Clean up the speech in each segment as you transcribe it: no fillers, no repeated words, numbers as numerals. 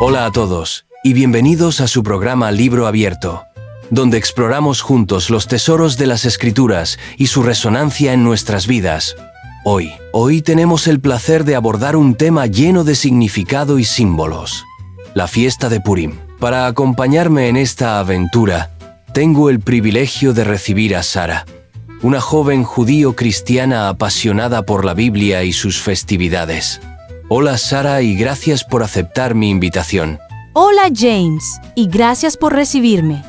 Hola a todos, y bienvenidos a su programa Libro Abierto, donde exploramos juntos los tesoros de las Escrituras y su resonancia en nuestras vidas. Hoy tenemos el placer de abordar un tema lleno de significado y símbolos: la fiesta de Purim. Para acompañarme en esta aventura, tengo el privilegio de recibir a Sara, una joven judío-cristiana apasionada por la Biblia y sus festividades. Hola Sara, y gracias por aceptar mi invitación. Hola James, y gracias por recibirme.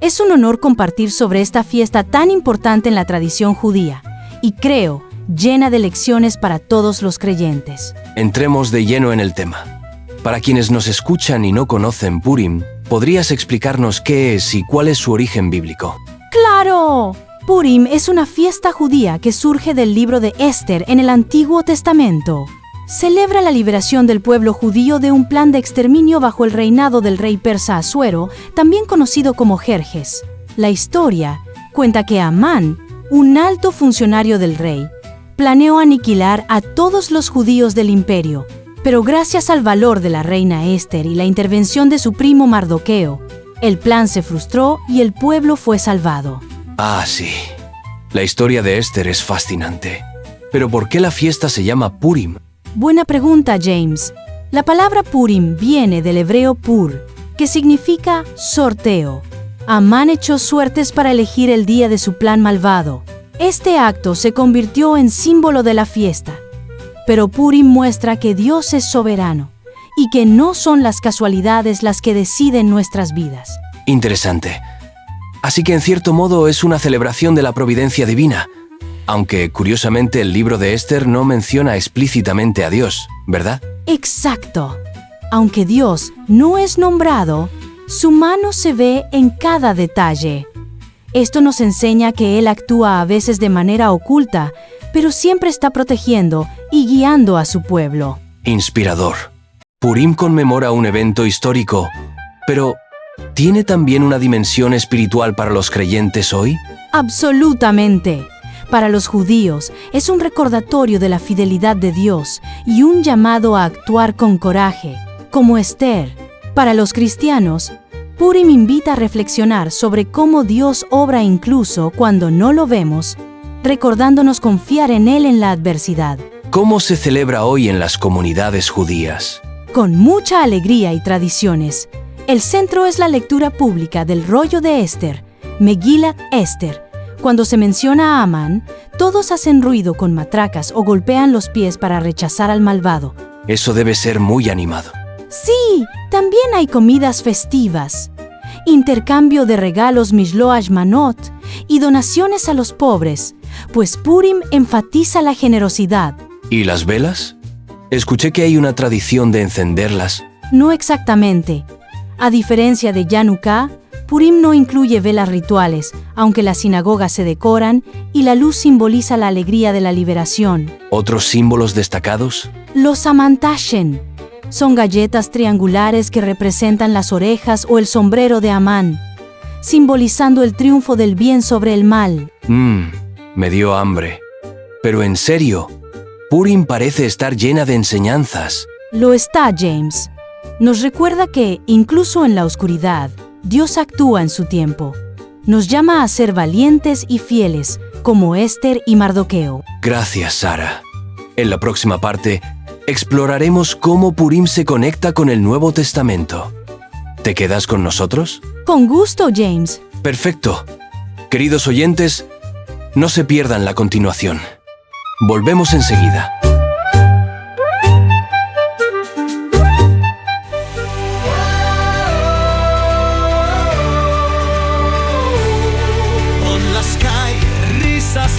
Es un honor compartir sobre esta fiesta tan importante en la tradición judía, y creo, llena de lecciones para todos los creyentes. Entremos de lleno en el tema. Para quienes nos escuchan y no conocen Purim, ¿podrías explicarnos qué es y cuál es su origen bíblico? ¡Claro! Purim es una fiesta judía que surge del libro de Esther en el Antiguo Testamento. Celebra la liberación del pueblo judío de un plan de exterminio bajo el reinado del rey persa Asuero, también conocido como Jerjes. La historia cuenta que Amán, un alto funcionario del rey, planeó aniquilar a todos los judíos del imperio, pero gracias al valor de la reina Esther y la intervención de su primo Mardoqueo, el plan se frustró y el pueblo fue salvado. Ah, sí. La historia de Esther es fascinante. Pero ¿por qué la fiesta se llama Purim? Buena pregunta, James. La palabra Purim viene del hebreo pur, que significa sorteo. Amán echó suertes para elegir el día de su plan malvado. Este acto se convirtió en símbolo de la fiesta. Pero Purim muestra que Dios es soberano y que no son las casualidades las que deciden nuestras vidas. Interesante. Así que en cierto modo es una celebración de la providencia divina, aunque curiosamente el libro de Esther no menciona explícitamente a Dios, ¿verdad? Exacto. Aunque Dios no es nombrado, su mano se ve en cada detalle. Esto nos enseña que Él actúa a veces de manera oculta, pero siempre está protegiendo y guiando a su pueblo. Inspirador. Purim conmemora un evento histórico, pero ¿tiene también una dimensión espiritual para los creyentes hoy? Absolutamente. Para los judíos, es un recordatorio de la fidelidad de Dios y un llamado a actuar con coraje, como Esther. Para los cristianos, Purim invita a reflexionar sobre cómo Dios obra incluso cuando no lo vemos, recordándonos confiar en Él en la adversidad. ¿Cómo se celebra hoy en las comunidades judías? Con mucha alegría y tradiciones. El centro es la lectura pública del rollo de Esther, Megillat Esther. Cuando se menciona a Amán, todos hacen ruido con matracas o golpean los pies para rechazar al malvado. Eso debe ser muy animado. Sí, también hay comidas festivas, intercambio de regalos Mishloach Manot y donaciones a los pobres, pues Purim enfatiza la generosidad. ¿Y las velas? Escuché que hay una tradición de encenderlas. No exactamente. A diferencia de Hanukkah, Purim no incluye velas rituales, aunque las sinagogas se decoran y la luz simboliza la alegría de la liberación. ¿Otros símbolos destacados? Los Amantashen son galletas triangulares que representan las orejas o el sombrero de Amán, simbolizando el triunfo del bien sobre el mal. Me dio hambre. Pero en serio, Purim parece estar llena de enseñanzas. Lo está, James. Nos recuerda que, incluso en la oscuridad, Dios actúa en su tiempo. Nos llama a ser valientes y fieles, como Esther y Mardoqueo. Gracias, Sara. En la próxima parte, exploraremos cómo Purim se conecta con el Nuevo Testamento. ¿Te quedas con nosotros? Con gusto, James. Perfecto. Queridos oyentes, no se pierdan la continuación. Volvemos enseguida.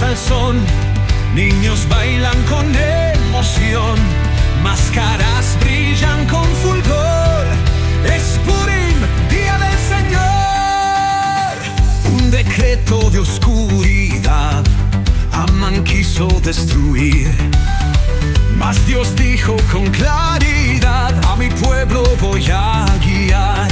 Al son, niños bailan con emoción, máscaras brillan con fulgor. Es Purim, día del Señor. Un decreto de oscuridad Amán quiso destruir, mas Dios dijo con claridad: a mi pueblo voy a guiar.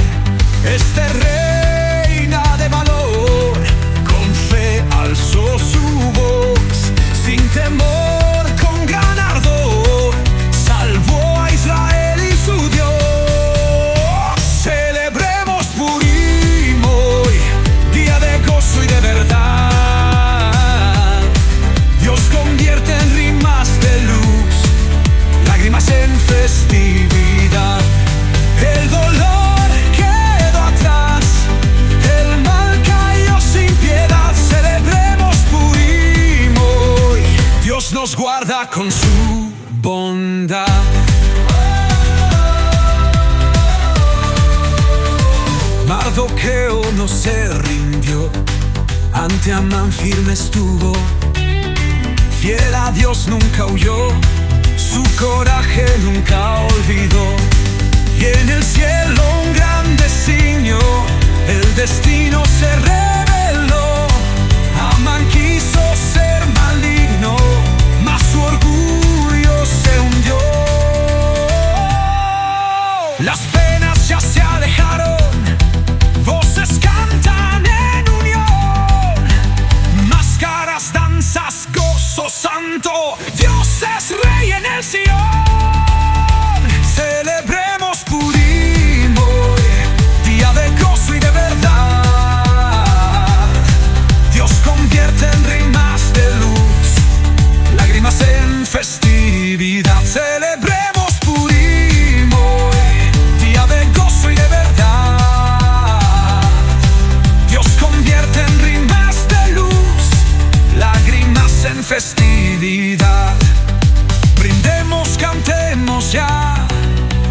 Este reina de valor, con fe alzó su voz, sin temor, con gran ardor, salvó a Israel y su Dios. guarda con su bondad. Mardoqueo no se rindió, ante Amán firme estuvo. Fiel a Dios nunca huyó, su coraje nunca olvidó. Y en el cielo un gran designio, el destino se reveló. Amán quiso ser maligno, mas su orgullo se hundió. Las penas ya se alejaron, voces cantan en unión, máscaras, danzas, gozo santo, Dios es rey en el Sion. Celebremos Purim hoy, día de gozo y de verdad. Dios convierte en rimas de luz, lágrimas en festividad. Celebremos Purim hoy, día de gozo y de verdad. Dios convierte en rimas de luz, lágrimas en festividad. Brindemos, cantemos ya,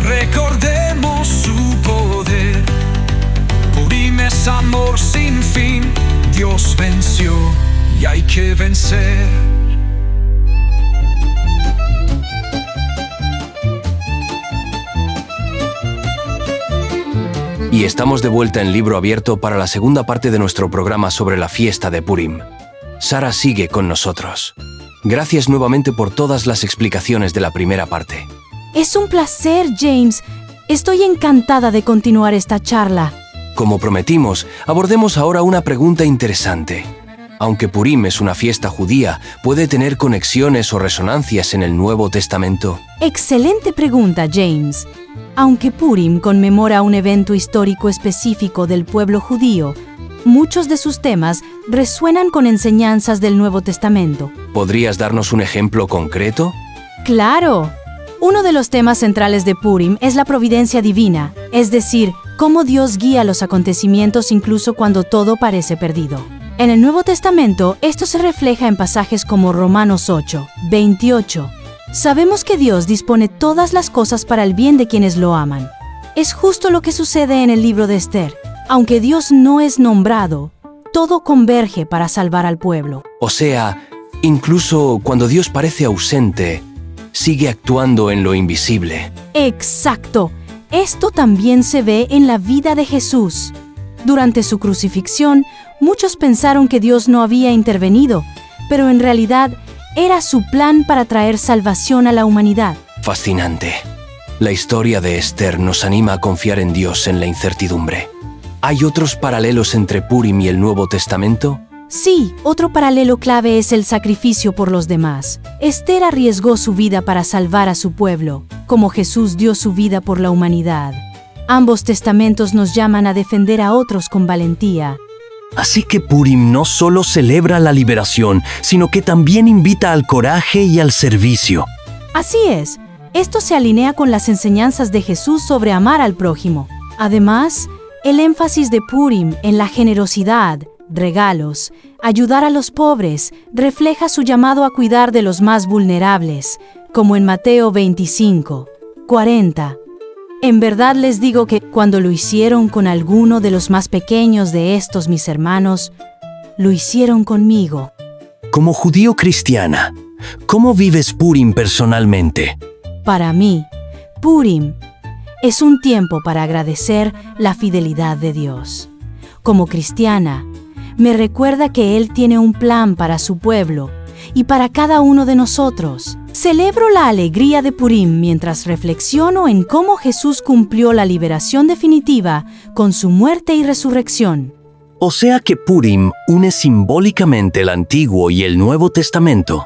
recordemos su poder. Purim es amor sin fin, Dios venció y hay que vencer. Y estamos de vuelta en Libro Abierto para la segunda parte de nuestro programa sobre la fiesta de Purim. Sara sigue con nosotros. Gracias nuevamente por todas las explicaciones de la primera parte. Es un placer, James. Estoy encantada de continuar esta charla. Como prometimos, abordemos ahora una pregunta interesante. Aunque Purim es una fiesta judía, ¿puede tener conexiones o resonancias en el Nuevo Testamento? Excelente pregunta, James. Aunque Purim conmemora un evento histórico específico del pueblo judío, muchos de sus temas resuenan con enseñanzas del Nuevo Testamento. ¿Podrías darnos un ejemplo concreto? ¡Claro! Uno de los temas centrales de Purim es la providencia divina, es decir, cómo Dios guía los acontecimientos incluso cuando todo parece perdido. En el Nuevo Testamento, esto se refleja en pasajes como Romanos 8, 28. Sabemos que Dios dispone todas las cosas para el bien de quienes lo aman. Es justo lo que sucede en el libro de Esther. Aunque Dios no es nombrado, todo converge para salvar al pueblo. O sea, incluso cuando Dios parece ausente, sigue actuando en lo invisible. Exacto. Esto también se ve en la vida de Jesús. Durante su crucifixión, muchos pensaron que Dios no había intervenido, pero en realidad era su plan para traer salvación a la humanidad. Fascinante. La historia de Esther nos anima a confiar en Dios en la incertidumbre. ¿Hay otros paralelos entre Purim y el Nuevo Testamento? Sí, otro paralelo clave es el sacrificio por los demás. Esther arriesgó su vida para salvar a su pueblo, como Jesús dio su vida por la humanidad. Ambos testamentos nos llaman a defender a otros con valentía. Así que Purim no solo celebra la liberación, sino que también invita al coraje y al servicio. Así es, esto se alinea con las enseñanzas de Jesús sobre amar al prójimo. Además, el énfasis de Purim en la generosidad, regalos, ayudar a los pobres, refleja su llamado a cuidar de los más vulnerables, como en Mateo 25, 40. En verdad les digo que cuando lo hicieron con alguno de los más pequeños de estos mis hermanos, lo hicieron conmigo. Como judío cristiana, ¿cómo vives Purim personalmente? Para mí, Purim es un tiempo para agradecer la fidelidad de Dios. Como cristiana, me recuerda que Él tiene un plan para su pueblo y para cada uno de nosotros. Celebro la alegría de Purim mientras reflexiono en cómo Jesús cumplió la liberación definitiva con su muerte y resurrección. O sea que Purim une simbólicamente el Antiguo y el Nuevo Testamento.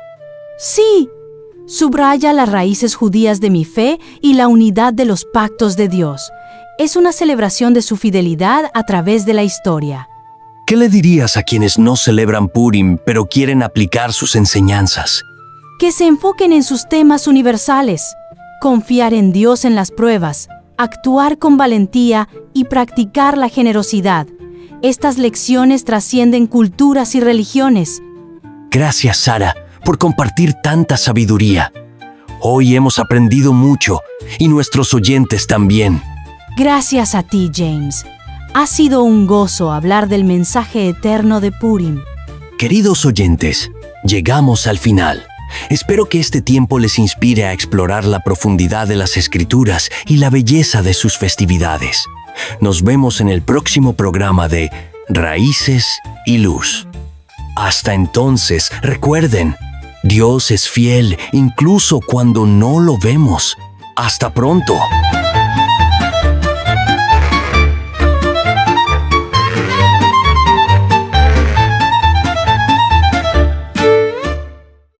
Sí, subraya las raíces judías de mi fe y la unidad de los pactos de Dios. Es una celebración de su fidelidad a través de la historia. ¿Qué le dirías a quienes no celebran Purim pero quieren aplicar sus enseñanzas? Que se enfoquen en sus temas universales, confiar en Dios en las pruebas, actuar con valentía y practicar la generosidad. Estas lecciones trascienden culturas y religiones. Gracias, Sara, por compartir tanta sabiduría. Hoy hemos aprendido mucho y nuestros oyentes también. Gracias a ti, James. Ha sido un gozo hablar del mensaje eterno de Purim. Queridos oyentes, llegamos al final. Espero que este tiempo les inspire a explorar la profundidad de las Escrituras y la belleza de sus festividades. Nos vemos en el próximo programa de Raíces y Luz. Hasta entonces, recuerden, Dios es fiel incluso cuando no lo vemos. ¡Hasta pronto!